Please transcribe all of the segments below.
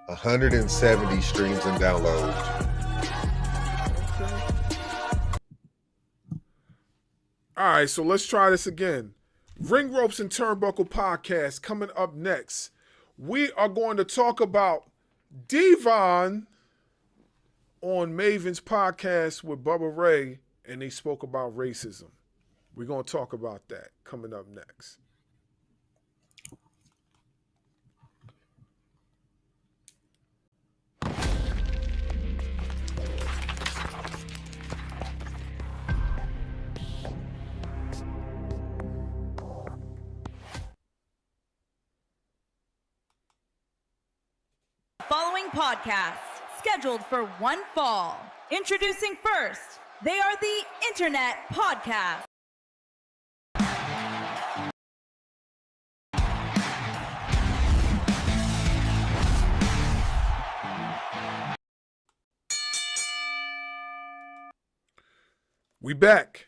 170 streams and downloads. All right, so let's try this again. Ring Ropes and Turnbuckle Podcast coming up next. We are going to talk about Devon on Maven's podcast with Bubba Ray, and they spoke about racism. We're going to talk about that coming up next. Following podcast scheduled for one fall. Introducing first, they are the Internet Podcast. We back.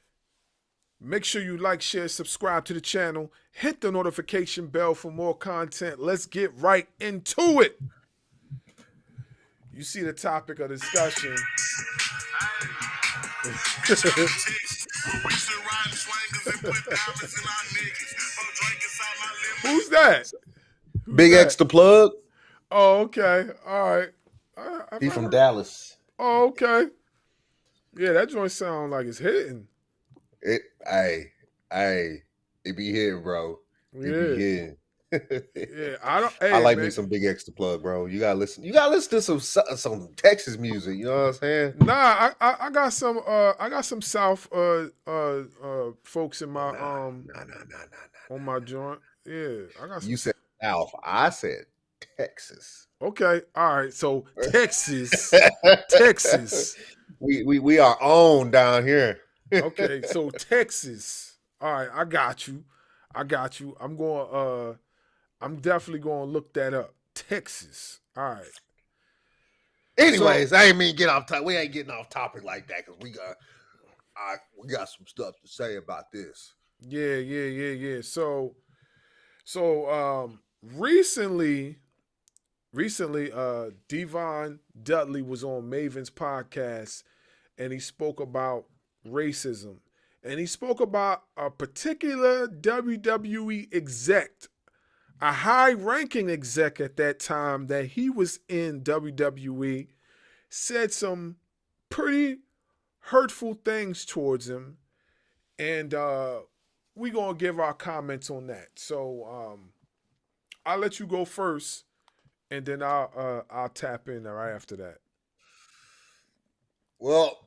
Make sure you like, share, subscribe to the channel. Hit the notification bell for more content. Let's get right into it. You see the topic of discussion. Who's that? Big X the plug. Oh, okay. All right. He from Dallas. Oh, okay. Yeah, that joint sound like it's hitting. It be hitting, bro. It be hitting. Yeah, I like me some Big X the plug, bro. You gotta listen. You gotta listen to some Texas music. You know what I'm saying? Nah, I got some. I got some South folks in my on my joint. Yeah, I got. You said South. I said Texas. Okay, all right. So Texas, Texas. We are on down here. Okay, so Texas. All right, I got you. I'm definitely going to look that up. Texas. All right. Anyways, I ain't mean get off topic. We ain't getting off topic like that because we got some stuff to say about this. Yeah. So recently, Devon Dudley was on Maven's podcast, and he spoke about racism, and he spoke about a particular WWE exec, a high-ranking exec at that time that he was in WWE, said some pretty hurtful things towards him, and we're going to give our comments on that. So I'll let you go first, and then I'll tap in right after that. Well,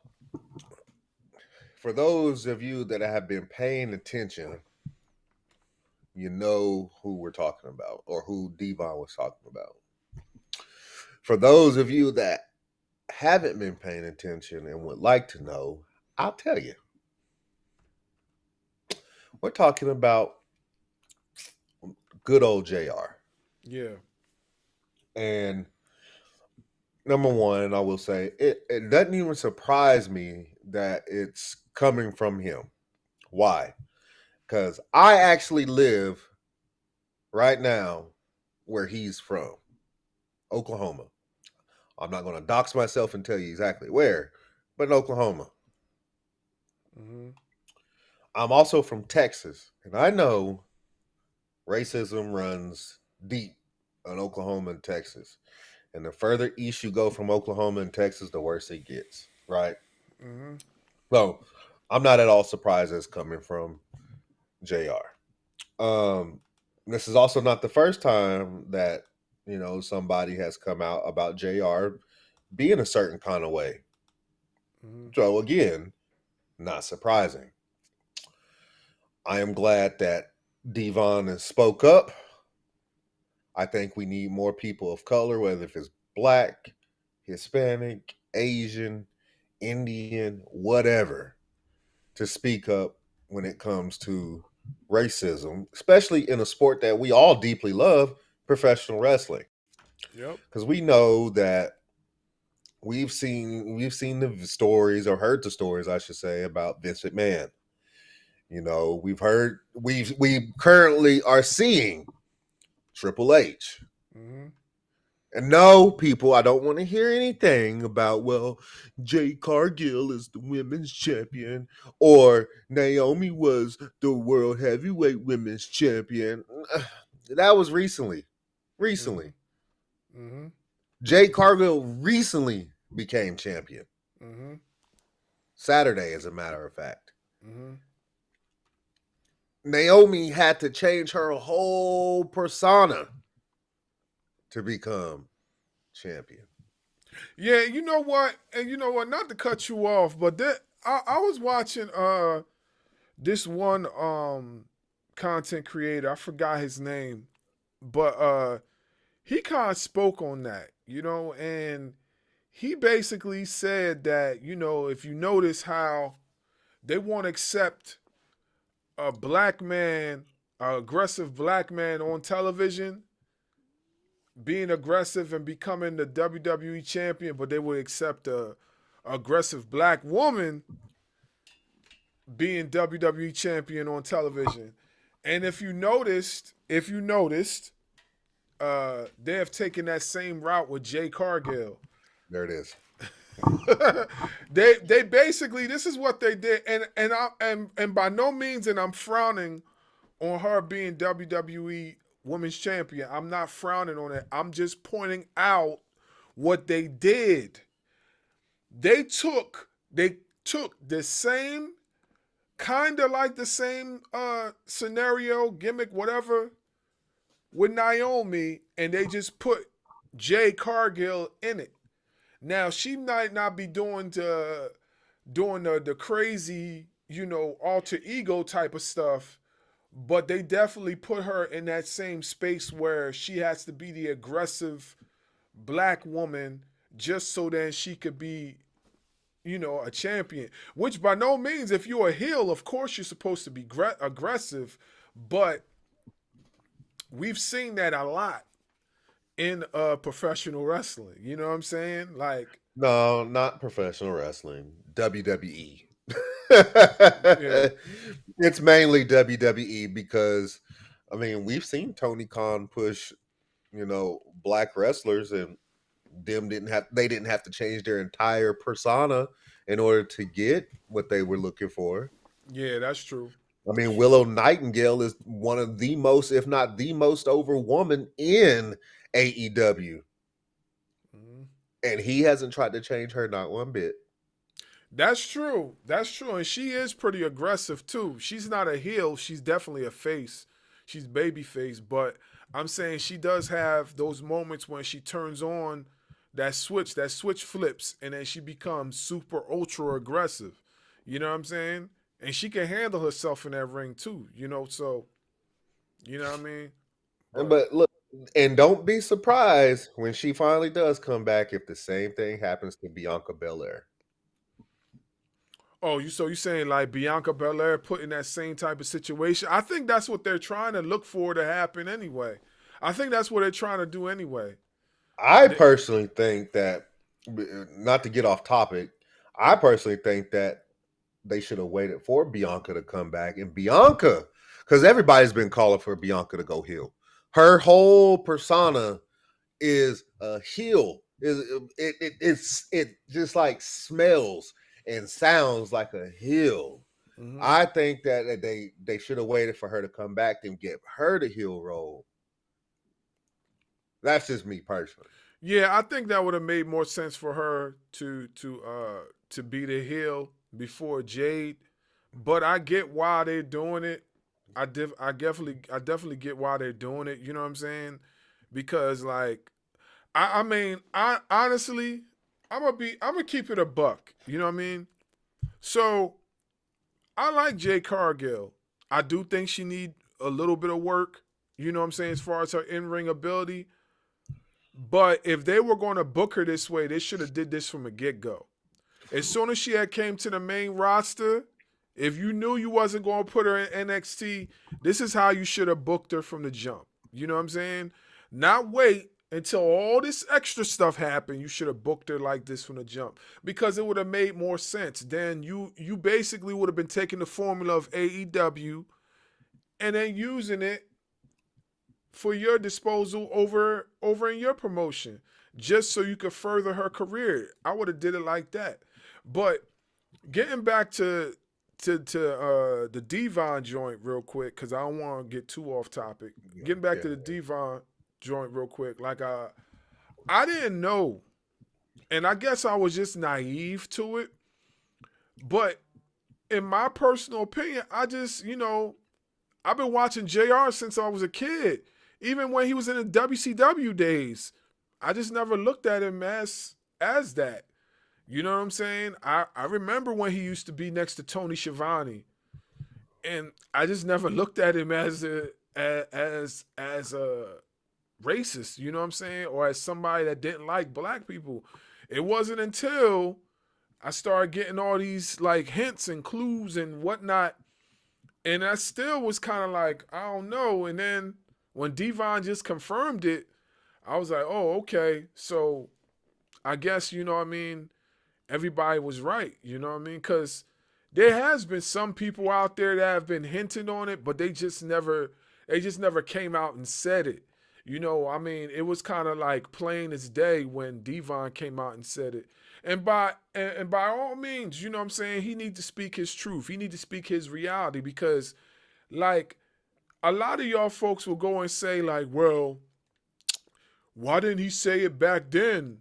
for those of you that have been paying attention, you know who we're talking about or who Devon was talking about. For those of you that haven't been paying attention and would like to know, I'll tell you. We're talking about good old JR. Yeah. And number one, I will say, it doesn't even surprise me that it's coming from him. Why? Because I actually live right now where he's from, Oklahoma. I'm not going to dox myself and tell you exactly where, but in Oklahoma. Mm-hmm. I'm also from Texas, and I know racism runs deep in Oklahoma and Texas. And the further east you go from Oklahoma and Texas, the worse it gets, right? Mm-hmm. So I'm not at all surprised it's coming from JR. This is also not the first time that, somebody has come out about JR being a certain kind of way. Mm-hmm. So again, not surprising. I am glad that Devon has spoke up. I think we need more people of color, whether if it's Black, Hispanic, Asian, Indian, whatever, to speak up when it comes to racism, especially in a sport that we all deeply love, professional wrestling. Yep. Because we know that we've seen the stories, or heard the stories, I should say, about Vince McMahon. We currently are seeing Triple H. Mm-hmm. And no, people, I don't want to hear anything about, well, Jade Cargill is the women's champion or Naomi was the world heavyweight women's champion. That was recently. Recently. Mm-hmm. Jade Cargill recently became champion. Mm-hmm. Saturday, as a matter of fact. Mm-hmm. Naomi had to change her whole persona to become champion. Yeah, you know what? And you know what? Not to cut you off, but I was watching this one content creator. I forgot his name, but he kind of spoke on that, and he basically said that, if you notice how they won't accept a black man, an aggressive black man on television being aggressive and becoming the WWE champion, but they would accept a aggressive black woman being WWE champion on television. And if you noticed, they have taken that same route with Jay Cargill. There it is. They basically, this is what they did, and by no means, and I'm frowning on her being WWE Women's Champion. I'm not frowning on it. I'm just pointing out what they did. They took the same, kind of like the same scenario, gimmick, whatever, with Naomi, and they just put Jay Cargill in it. Now she might not be doing the crazy, alter ego type of stuff, but they definitely put her in that same space where she has to be the aggressive black woman just so that she could be, a champion. Which by no means, if you're a heel, of course you're supposed to be aggressive, but we've seen that a lot in professional wrestling. You know what I'm saying? Like, No, not professional wrestling. WWE. yeah. It's mainly WWE because, I mean, we've seen Tony Khan push, black wrestlers, and they didn't have to change their entire persona in order to get what they were looking for. Yeah, that's true. I mean, Willow Nightingale is one of the most, if not the most over woman in AEW. Mhm. And he hasn't tried to change her not one bit. That's true. That's true. And she is pretty aggressive too. She's not a heel. She's definitely a face. She's baby face. But I'm saying she does have those moments when she turns on that switch flips, and then she becomes super ultra aggressive. You know what I'm saying? And she can handle herself in that ring too, so you know what I mean? But look, and don't be surprised when she finally does come back if the same thing happens to Bianca Belair. Oh, you saying like Bianca Belair put in that same type of situation? I think that's what they're trying to look for to happen anyway. I think that's what they're trying to do anyway. I personally think that, not to get off topic, I personally think that they should have waited for Bianca to come back. And Bianca, because everybody's been calling for Bianca to go heel. Her whole persona is a heel. It just like smells and sounds like a heel. Mm-hmm. I think that they should have waited for her to come back and give her the heel role. That's just me personally. Yeah, I think that would have made more sense for her to be the heel before Jade. But I get why they're doing it. I definitely get why they're doing it. You know what I'm saying? Because like, I mean, I honestly, I'm gonna keep it a buck. You know what I mean? So I like Jay Cargill. I do think she need a little bit of work. You know what I'm saying, as far as her in-ring ability. But if they were going to book her this way, they should have did this from the get-go. As soon as she had came to the main roster, if you knew you wasn't going to put her in NXT, this is how you should have booked her from the jump. You know what I'm saying? Not wait until all this extra stuff happened. You should have booked her like this from the jump, because it would have made more sense. Then you basically would have been taking the formula of AEW and then using it for your disposal over in your promotion, just so you could further her career. I would have did it like that. But getting back to the Devon joint real quick, because I don't want to get too off topic. Getting back to the Devon joint real quick, like I didn't know, and I guess I was just naive to it. But in my personal opinion, I just, I've been watching JR since I was a kid. Even when he was in the WCW days, I just never looked at him as that. You know what I'm saying? I remember when he used to be next to Tony Schiavone, and I just never looked at him as a racist. You know what I'm saying? Or as somebody that didn't like black people. It wasn't until I started getting all these like hints and clues and whatnot, and I still was kind of like, I don't know. And then when Devon just confirmed it, I was like, oh, okay. So I guess, everybody was right. You know what I mean? Because there has been some people out there that have been hinting on it, but they just never came out and said it. It was kind of like plain as day when Devon came out and said it. And by all means, you know what I'm saying, he need to speak his truth. He need to speak his reality, because like a lot of y'all folks will go and say like, well, why didn't he say it back then?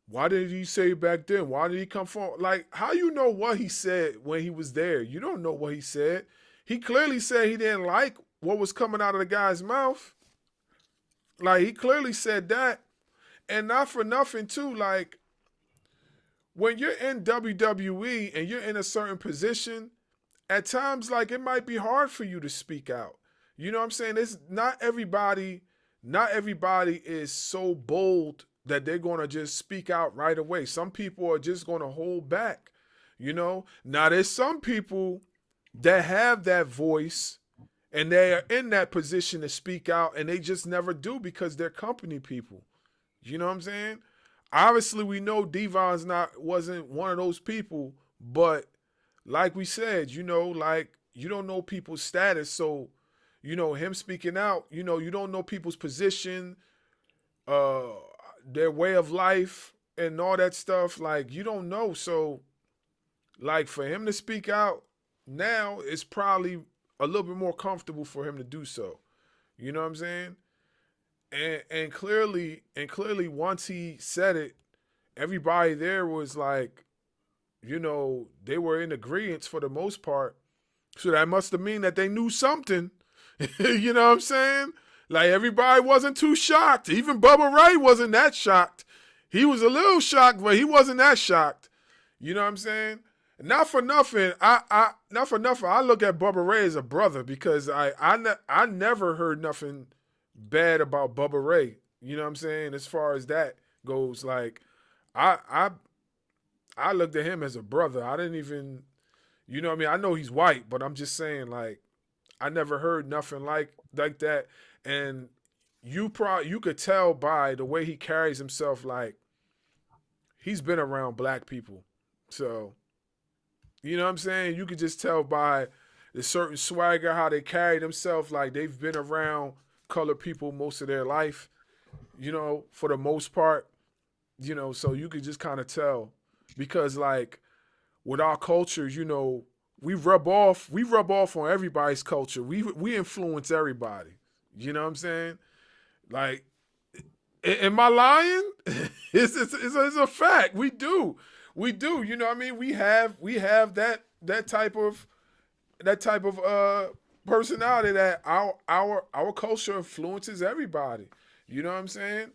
Why did he say it back then? Why did he come forward? Like, how you know what he said when he was there? You don't know what he said. He clearly said he didn't like what was coming out of the guy's mouth. Like, he clearly said that. And not for nothing, too, like, when you're in WWE and you're in a certain position, at times, like, it might be hard for you to speak out. You know what I'm saying? It's not everybody is so bold that they're going to just speak out right away. Some people are just going to hold back, Now, there's some people that have that voice and they are in that position to speak out, and they just never do because they're company people. You know what I'm saying? Obviously, we know Devon's wasn't one of those people, but like we said, like, you don't know people's status, so, him speaking out, you don't know people's position, their way of life, and all that stuff. Like, you don't know. So, like, for him to speak out now, it's probably a little bit more comfortable for him to do so. You know what I'm saying? And clearly, once he said it, everybody there was like, they were in agreement for the most part. So that must have mean that they knew something. You know what I'm saying? Like, everybody wasn't too shocked. Even Bubba Ray wasn't that shocked. He was a little shocked, but he wasn't that shocked. You know what I'm saying? Not for nothing. I look at Bubba Ray as a brother, because I never heard nothing bad about Bubba Ray. You know what I'm saying? As far as that goes, like, I looked at him as a brother. I didn't even, I know he's white, but I'm just saying, like, I never heard nothing like that. And you could tell by the way he carries himself, like, he's been around black people. So, you know what I'm saying? You could just tell by the certain swagger, how they carry themselves, like they've been around colored people most of their life, for the most part, so you could just kind of tell. Because, like, with our cultures, we rub off on everybody's culture. We influence everybody. You know what I'm saying? Like, am I lying? It's a fact. We do. You know what I mean? We have that type of personality, that our culture influences everybody. You know what I'm saying?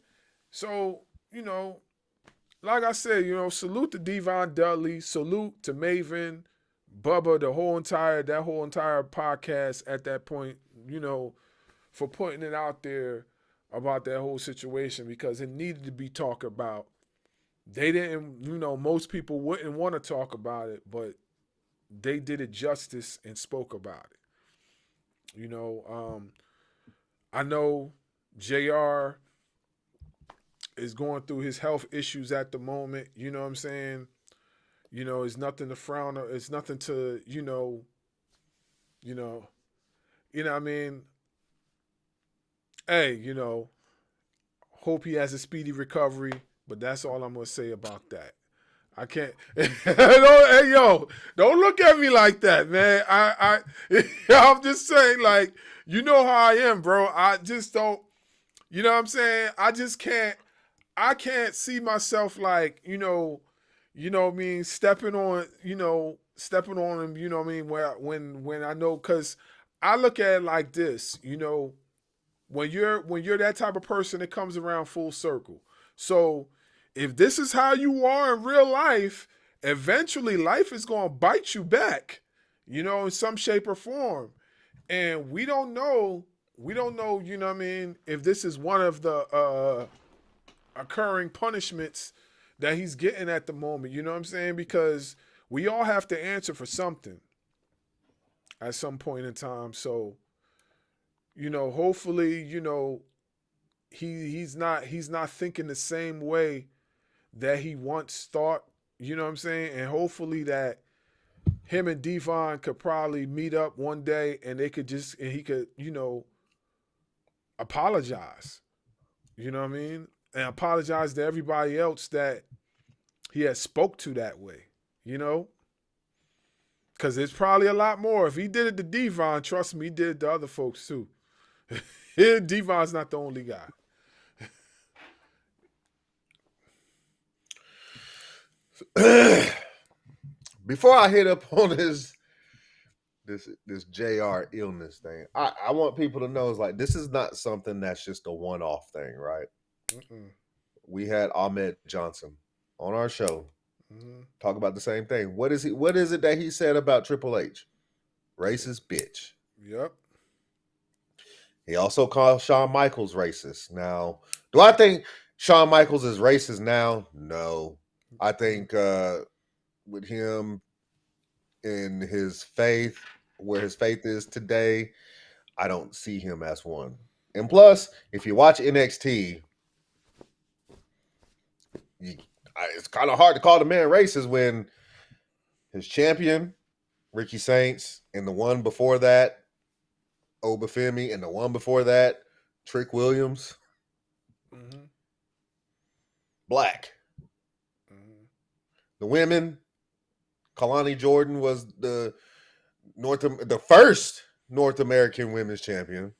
So, like I said, salute to Devon Dudley, salute to Maven, Bubba, that whole entire podcast at that point, for putting it out there about that whole situation, because it needed to be talked about. They didn't, most people wouldn't want to talk about it, but they did it justice and spoke about it. I know JR is going through his health issues at the moment. You know what I'm saying? It's nothing to frown on. It's nothing to, what I mean? Hey, hope he has a speedy recovery, but that's all I'm gonna say about that. I can't. Hey, yo, don't look at me like that, man. I'm just saying, like, you know how I am, bro. I just don't. You know what I'm saying? I just can't. I can't see myself like, what I mean, stepping on him. You know what I mean? When I know, because I look at it like this. When you're that type of person, it comes around full circle. So if this is how you are in real life, eventually life is going to bite you back, in some shape or form. And we don't know, you know what I mean, if this is one of the occurring punishments that he's getting at the moment, you know what I'm saying? Because we all have to answer for something at some point in time. So, hopefully, he's not thinking the same way that he once thought, you know what I'm saying? And hopefully that him and Devon could probably meet up one day and he could, apologize. You know what I mean? And apologize to everybody else that he has spoke to that way, Because there's probably a lot more. If he did it to Devon, trust me, he did it to other folks too. Devon's not the only guy. Before I hit up on this JR illness thing, I want people to know is like this is not something that's just a one-off thing, right? Mm-mm. We had Ahmed Johnson on our show talk about the same thing. What is it that he said about Triple H? Racist bitch. Yep. He also called Shawn Michaels racist. Now, do I think Shawn Michaels is racist now? No. I think with him in his faith, where his faith is today, I don't see him as one. And plus, if you watch NXT, it's kind of hard to call the man racist when his champion, Ricky Saints, and the one before that, Obafemi, and the one before that, Trick Williams, black. The women, Kalani Jordan was the first North American women's champion,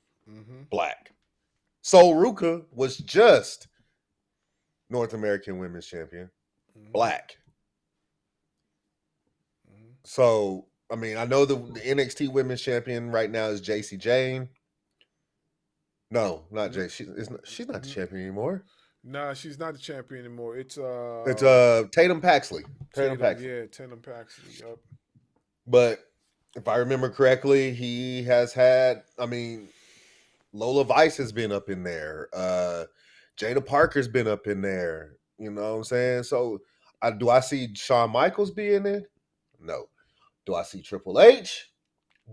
black. Sol Ruka was just North American women's champion, black. So, I mean, I know the NXT women's champion right now is JC Jane. No, not Jay. She's not the champion anymore. Nah, she's not the champion anymore. It's Tatum Paxley. Tatum Paxley. Yeah, Tatum Paxley. Yep. But if I remember correctly, he has had. I mean, Lola Vice has been up in there. Jada Parker's been up in there. You know what I'm saying? So, do I see Shawn Michaels being in? No. Do I see Triple H?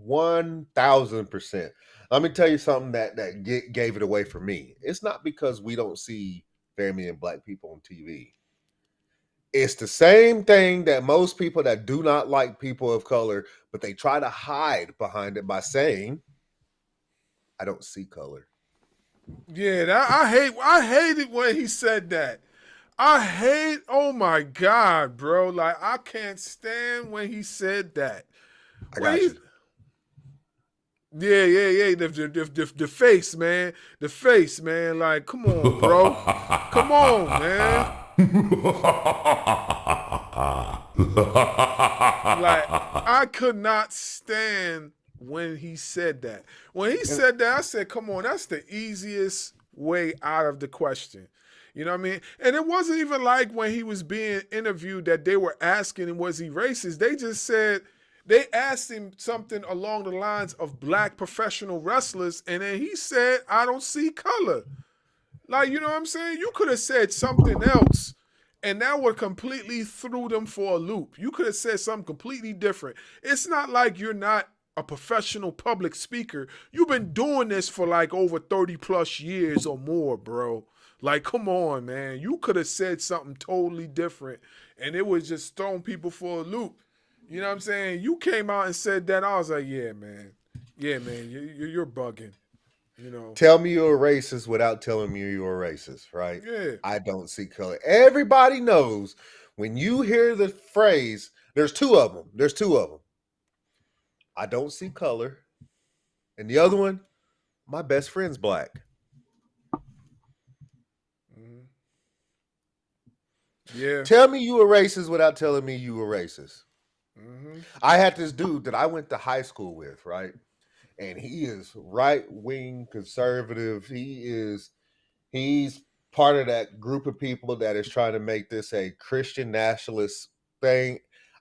1,000%. Let me tell you something that gave it away for me. It's not because we don't see family and black people on TV. It's the same thing that most people that do not like people of color, but they try to hide behind it by saying, I don't see color. Yeah, I hate it when he said that. Oh my God, bro. Like, I can't stand when he said that. I got you. Yeah. The face, man. The face, man. Like, come on, bro. Come on, man. Like, I could not stand when he said that. When he said that, I said, come on, that's the easiest way out of the question. You know what I mean? And it wasn't even like when he was being interviewed that they were asking him, was he racist? They just said, they asked him something along the lines of black professional wrestlers, and then he said, I don't see color. Like, you know what I'm saying? You could have said something else, and that would completely threw them for a loop. You could have said something completely different. It's not like you're not a professional public speaker. You've been doing this for like over 30 plus years or more, bro. Like, come on, man. You could have said something totally different, and it was just throwing people for a loop. You know what I'm saying? You came out and said that. I was like, yeah, man. Yeah, man. You're bugging. You know. Tell me you're a racist without telling me you're a racist, right? Yeah. I don't see color. Everybody knows when you hear the phrase, there's two of them. There's two of them. I don't see color. And the other one, my best friend's black. Mm-hmm. Yeah. Tell me you a racist without telling me you a racist. Mm-hmm. I had this dude that I went to high school with, right? And he is right wing conservative. He's part of that group of people that is trying to make this a Christian nationalist thing.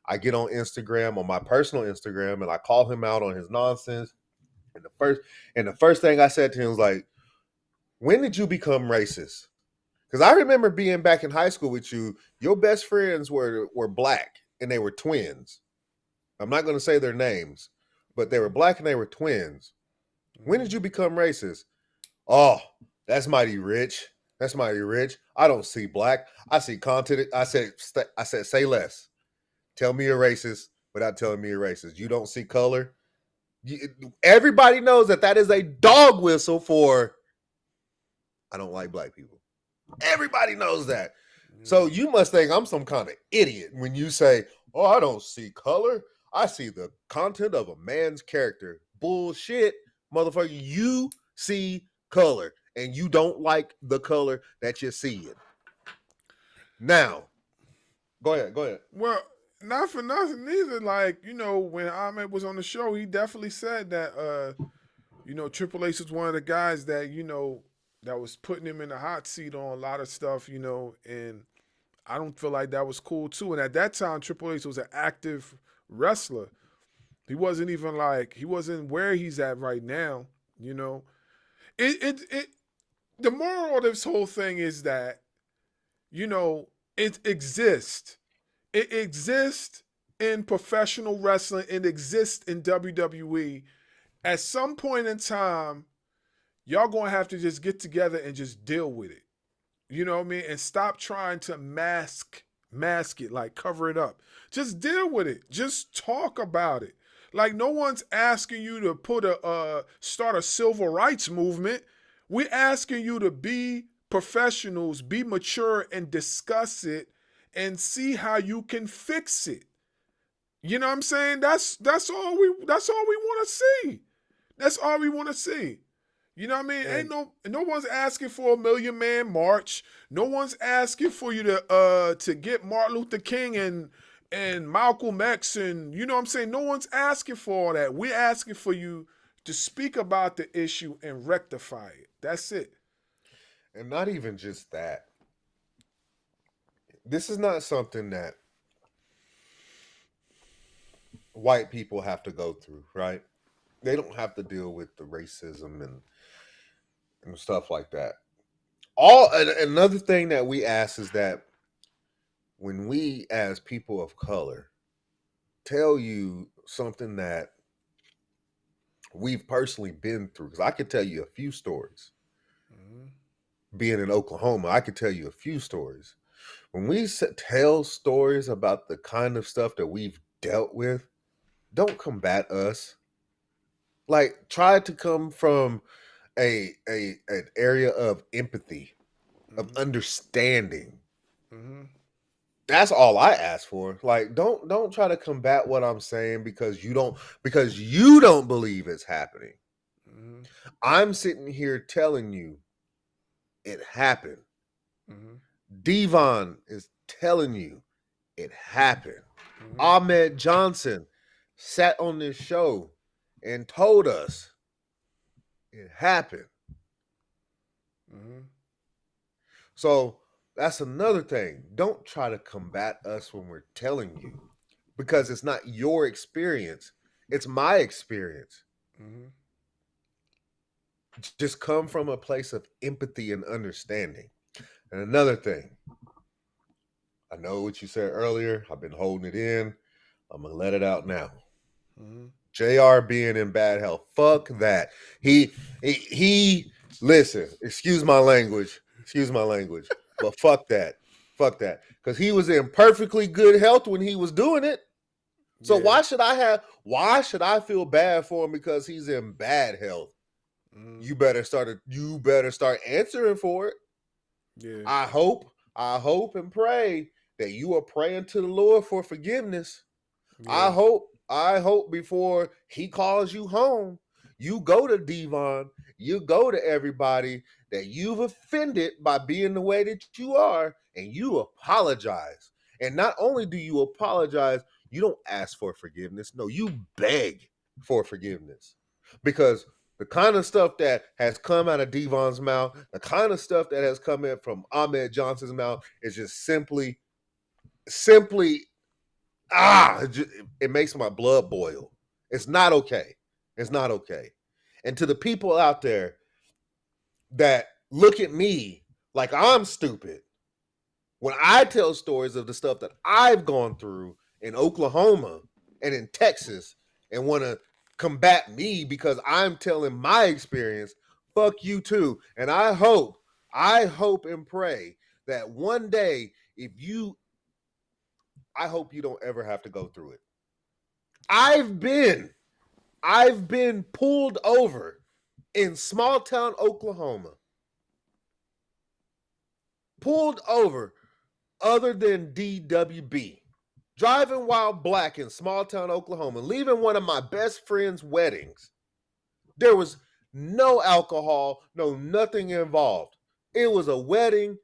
I get on Instagram, on my personal Instagram, and I call him out on his nonsense. And the first thing I said to him was like, when did you become racist? Because I remember being back in high school with you. Your best friends were black and they were twins. I'm not going to say their names, but they were black and they were twins. When did you become racist? Oh, that's mighty rich. That's mighty rich. I don't see black. I see content. I said, say less. Tell me you're racist without telling me you're racist. You don't see color. Everybody knows that is a dog whistle for I don't like black people. Everybody knows that. So you must think I'm some kind of idiot when you say, oh, I don't see color. I see the content of a man's character. Bullshit, motherfucker. You see color and you don't like the color that you're seeing. Now, go ahead. Well, not for nothing either. Like, you know, when Ahmed was on the show, he definitely said that, you know, Triple H was one of the guys that, you know, that was putting him in the hot seat on a lot of stuff, you know, and I don't feel like that was cool too. And at that time, Triple H was an active wrestler. He wasn't where he's at right now, you know. The moral of this whole thing is that, you know, it exists. It exists in professional wrestling. It exists in WWE. At some point in time, y'all gonna have to just get together and just deal with it. You know what I mean? And stop trying to mask it, like cover it up. Just deal with it. Just talk about it. Like no one's asking you to start a civil rights movement. We're asking you to be professionals, be mature, and discuss it and see how you can fix it. You know what I'm saying? That's all we want to see. That's all we want to see. You know what I mean? And Ain't no one's asking for a 1,000,000-man march. No one's asking for you to get Martin Luther King and Malcolm X and you know what I'm saying? No one's asking for all that. We're asking for you to speak about the issue and rectify it. That's it. And not even just that. This is not something that white people have to go through, right? They don't have to deal with the racism and stuff like that. Another thing that we ask is that when we as people of color tell you something that we've personally been through, because I could tell you a few stories. Mm-hmm. Being in Oklahoma, I could tell you a few stories. When we tell stories about the kind of stuff that we've dealt with, don't combat us. Like, try to come from an area of empathy, of understanding. Mm-hmm. That's all I ask for. Like, don't try to combat what I'm saying because you don't believe it's happening. Mm-hmm. I'm sitting here telling you it happened. Mm-hmm. Devon is telling you it happened. Mm-hmm. Ahmed Johnson sat on this show and told us it happened. Mm-hmm. So that's another thing. Don't try to combat us when we're telling you because it's not your experience. It's my experience. Mm-hmm. Just come from a place of empathy and understanding. And another thing, I know what you said earlier. I've been holding it in. I'm going to let it out now. Mm-hmm. JR being in bad health. Fuck that. He listen, excuse my language, but fuck that. Because he was in perfectly good health when he was doing it. So Yeah. why should I feel bad for him because he's in bad health? You better start answering for it. Yeah. I hope and pray that you are praying to the Lord for forgiveness. Yeah. I hope before he calls you home, you go to Devon, you go to everybody that you've offended by being the way that you are, and you apologize. And not only do you apologize, you don't ask for forgiveness. No, you beg for forgiveness. Because the kind of stuff that has come out of Devon's mouth, the kind of stuff that has come in from Ahmed Johnson's mouth is just simply it makes my blood boil. It's not okay. It's not okay. And to the people out there that look at me like I'm stupid, when I tell stories of the stuff that I've gone through in Oklahoma and in Texas and want to combat me because I'm telling my experience, fuck you too. And I hope and pray that one day, I hope you don't ever have to go through it. I've been pulled over in small town Oklahoma. Pulled over other than DWB. Driving while black in small town Oklahoma, leaving one of my best friend's weddings. There was no alcohol, no nothing involved. It was a wedding.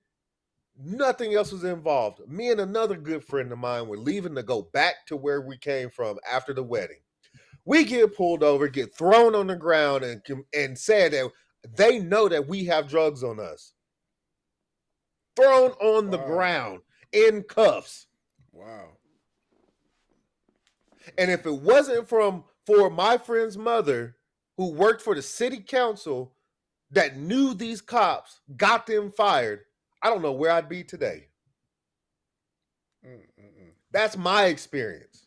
Nothing else was involved. Me and another good friend of mine were leaving to go back to where we came from after the wedding. We get pulled over, get thrown on the ground, and said that they know that we have drugs on us. Thrown on the ground in cuffs. Wow. And if it wasn't for my friend's mother, who worked for the city council, that knew these cops, got them fired, I don't know where I'd be today. That's my experience.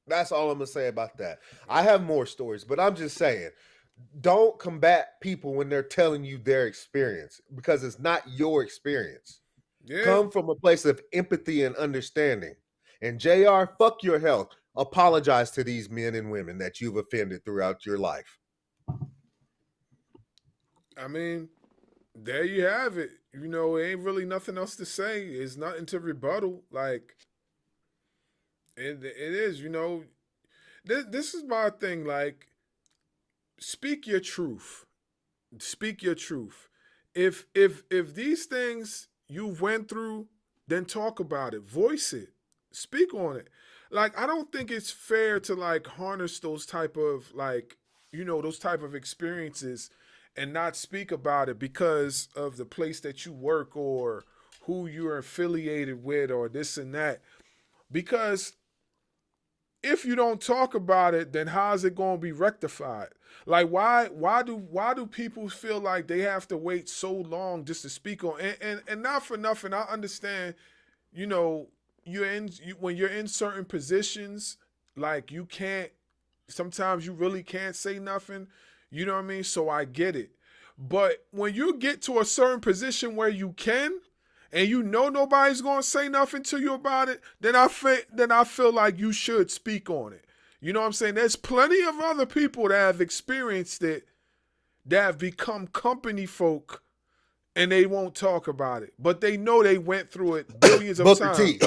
That's all I'm going to say about that. I have more stories, but I'm just saying, don't combat people when they're telling you their experience, because it's not your experience. Yeah. Come from a place of empathy and understanding. And JR, fuck your health. Apologize to these men and women that you've offended throughout your life. I mean, there you have it. You know, it ain't really nothing else to say. It's nothing to rebuttal. Like, it is, you know. This is my thing. Like, speak your truth. Speak your truth. If these things you've went through, then talk about it. Voice it. Speak on it. Like, I don't think it's fair to like harness those type of like, you know, those type of experiences and not speak about it because of the place that you work or who you're affiliated with or this and that. Because if you don't talk about it, then how is it going to be rectified? Like, why do people feel like they have to wait so long just to speak on? And not for nothing, I understand. You know, when you're in certain positions, like you can't. Sometimes you really can't say nothing. You know what I mean? So I get it. But when you get to a certain position where you can, and you know nobody's gonna say nothing to you about it, then I feel like you should speak on it. You know what I'm saying? There's plenty of other people that have experienced it, that have become company folk, and they won't talk about it, but they know they went through it billions of Booker times. T.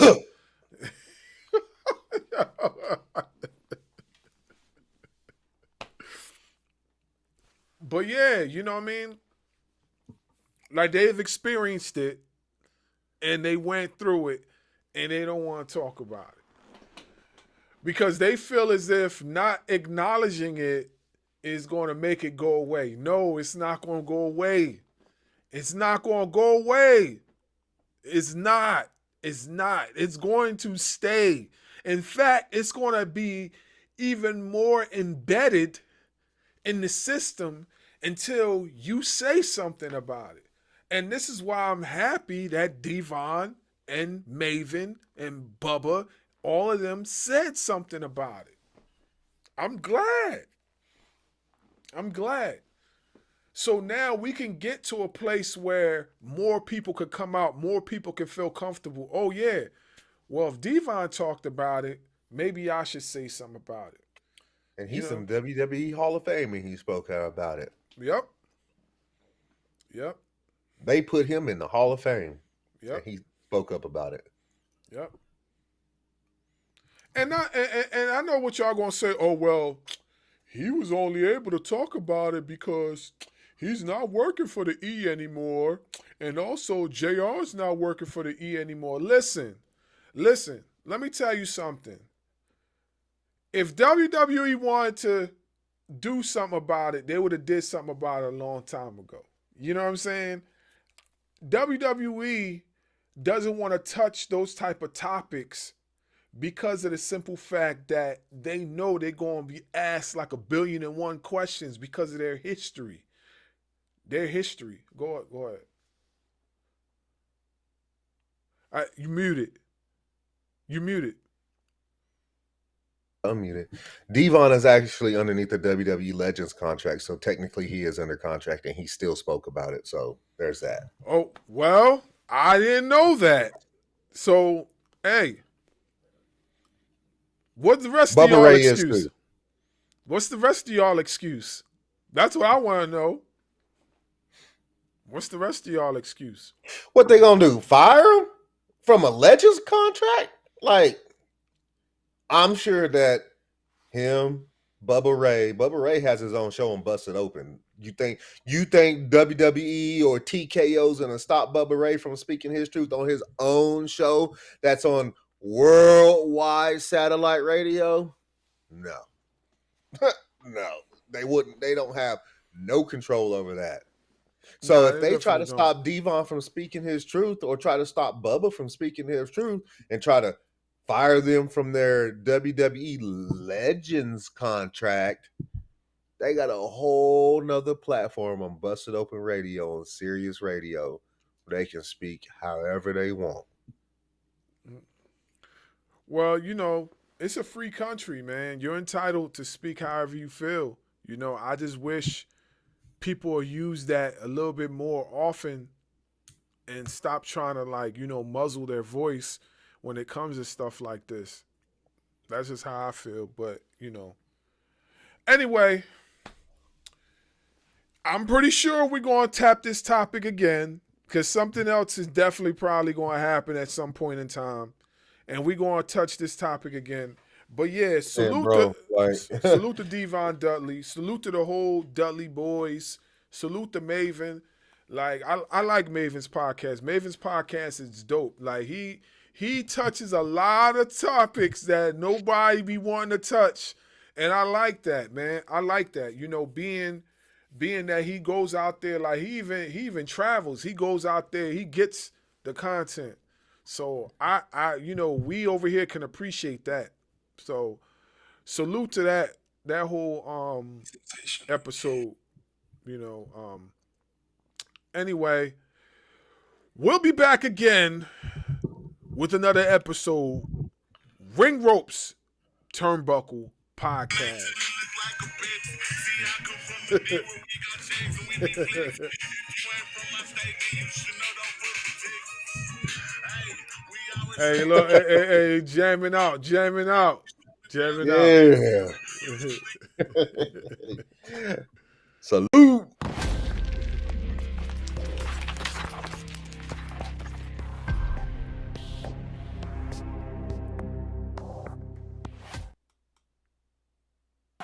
But yeah, you know what I mean? Like, they've experienced it and they went through it and they don't want to talk about it. Because they feel as if not acknowledging it is going to make it go away. No, it's not going to go away. It's not going to go away. It's not. It's not. It's going to stay. In fact, it's going to be even more embedded in the system until you say something about it. And this is why I'm happy that Devon and Maven and Bubba, all of them said something about it. I'm glad. So now we can get to a place where more people could come out, more people can feel comfortable. Oh yeah, well, if Devon talked about it, maybe I should say something about it. And he's in WWE Hall of Fame, and he spoke out about it. Yep. They put him in the Hall of Fame. Yep. And he spoke up about it. Yep. And I know what y'all gonna say. Oh well, he was only able to talk about it because he's not working for the E anymore, and also JR's not working for the E anymore. Listen. Let me tell you something. If WWE wanted to do something about it, they would have did something about it a long time ago. You know what I'm saying? WWE doesn't want to touch those type of topics because of the simple fact that they know they're going to be asked like 1,000,000,001 questions because of their history. Go ahead. All right, you muted. Unmuted. Devon is actually underneath the WWE Legends contract, so technically he is under contract, and he still spoke about it. So there's that. Oh, well, I didn't know that. So, hey, what's the rest of y'all excuse? What's the rest of y'all excuse? That's what I want to know. What's the rest of y'all excuse? What they gonna do? Fire him from a Legends contract? Like, I'm sure that him, Bubba Ray has his own show on Busted Open. You think WWE or TKO's gonna stop Bubba Ray from speaking his truth on his own show that's on worldwide satellite radio? No. No, they wouldn't. They don't have no control over that. So if they try to stop Devon from speaking his truth, or try to stop Bubba from speaking his truth, and try to fire them from their WWE Legends contract, they got a whole nother platform on Busted Open Radio, on Sirius Radio, where they can speak however they want. Well, it's a free country, man. You're entitled to speak however you feel. I just wish people use that a little bit more often and stop trying to muzzle their voice when it comes to stuff like this. That's just how I feel. But, Anyway, I'm pretty sure we're going to tap this topic again because something else is definitely probably going to happen at some point in time. And we're going to touch this topic again. But yeah, salute to Devon Dudley. Salute to the whole Dudley boys. Salute to Maven. Like, I like Maven's podcast. Maven's podcast is dope. Like, he touches a lot of topics that nobody be wanting to touch. And I like that, man. I like that. Being that he goes out there, like he even travels. He goes out there, he gets the content. So I we over here can appreciate that. So salute to that whole episode, Anyway, we'll be back again with another episode, Ring Ropes Turnbuckle Podcast. Hey, look, hey, jamming out. Yeah. Salute.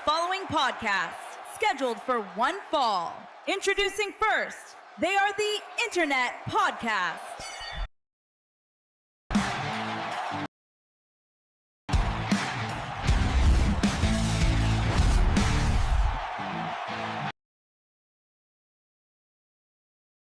Following podcast scheduled for one fall. Introducing first, they are the Internet Podcast.